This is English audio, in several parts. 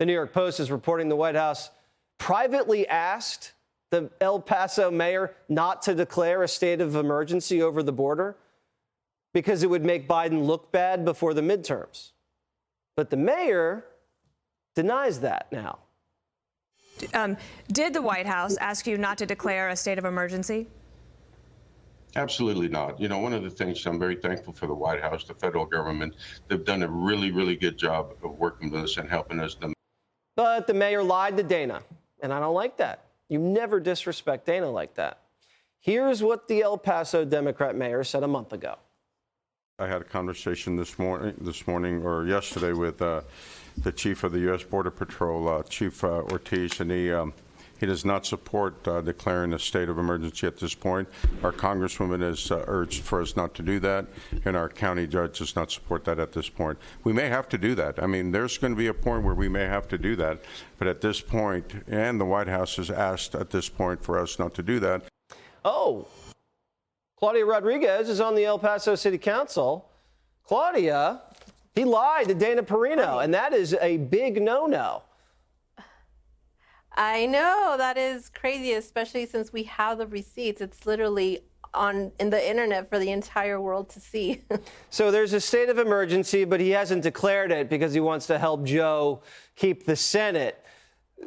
The New York Post is reporting the White House privately asked the El Paso mayor not to declare a state of emergency over the border because it would make Biden look bad before the midterms. But the mayor denies that now. Did the White House ask you not to declare a state of emergency? Absolutely not. You know, one of the things I'm very thankful for the White House, the federal government, they've done a really, really good job of working with us and helping us. But the mayor lied to Dana, and I don't like that. You never disrespect Dana like that. Here's what the El Paso Democrat mayor said a month ago. I had a conversation this morning or yesterday with the chief of the U.S. Border Patrol, Chief Ortiz, and he does not support declaring a state of emergency at this point. Our congresswoman has urged for us not to do that, and our county judge does not support that at this point. We may have to do that. I mean, there's going to be a point where we may have to do that, but at this point, and the White House has asked at this point for us not to do that. Oh, Claudia Rodriguez is on the El Paso City Council. Claudia, he lied to Dana Perino, and that is a big no-no. I know, that is crazy, especially since we have the receipts. It's literally in the internet for the entire world to see. So there's a state of emergency, but he hasn't declared it because he wants to help Joe keep the Senate.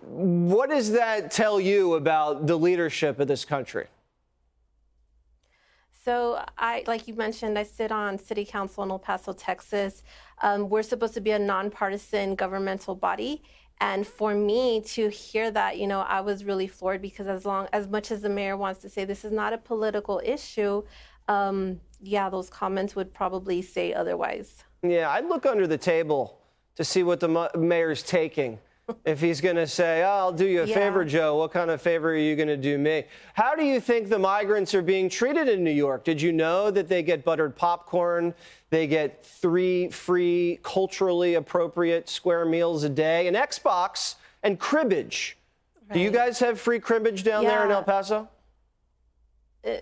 What does that tell you about the leadership of this country? So like you mentioned, I sit on City Council in El Paso, Texas. We're supposed to be a nonpartisan governmental body. And for me to hear that, you know, I was really floored because as much as the mayor wants to say this is not a political issue, yeah, those comments would probably say otherwise. Yeah, I'd look under the table to see what the mayor's taking. If he's going to say, oh, I'll do you a favor, Joe, what kind of favor are you going to do me? How do you think the migrants are being treated in New York? Did you know that they get buttered popcorn? They get 3 free, culturally appropriate square meals a day, an Xbox, and cribbage. Right. Do you guys have free cribbage down there in El Paso?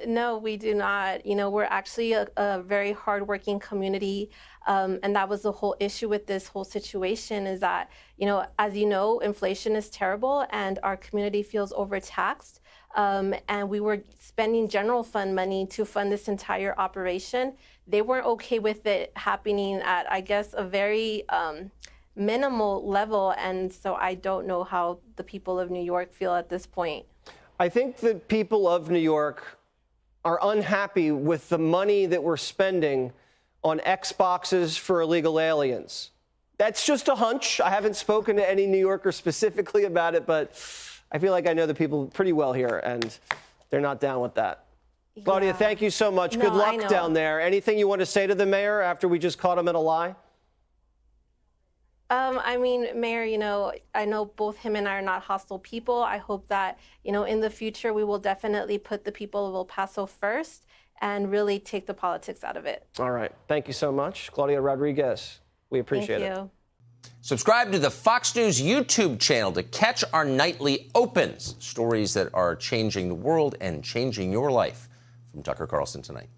No, we do not. You know, we're actually a very hardworking community. And that was the whole issue with this whole situation is that, you know, as you know, inflation is terrible and our community feels overtaxed. And we were spending general fund money to fund this entire operation. They weren't okay with it happening at, I guess, a very minimal level. And so I don't know how the people of New York feel at this point. I think the people of New York are unhappy with the money that we're spending on Xboxes for illegal aliens. That's just a hunch. I haven't spoken to any New Yorkers specifically about it, but I feel like I know the people pretty well here, and they're not down with that. Yeah. Claudia, thank you so much. Good luck down there. Anything you want to say to the mayor after we just caught him in a lie? I mean, Mayor, you know, I know both him and I are not hostile people. I hope that, you know, in the future, we will definitely put the people of El Paso first and really take the politics out of it. All right. Thank you so much, Claudia Rodriguez. We appreciate it. Thank you. Subscribe to the Fox News YouTube channel to catch our nightly opens, stories that are changing the world and changing your life. From Tucker Carlson tonight.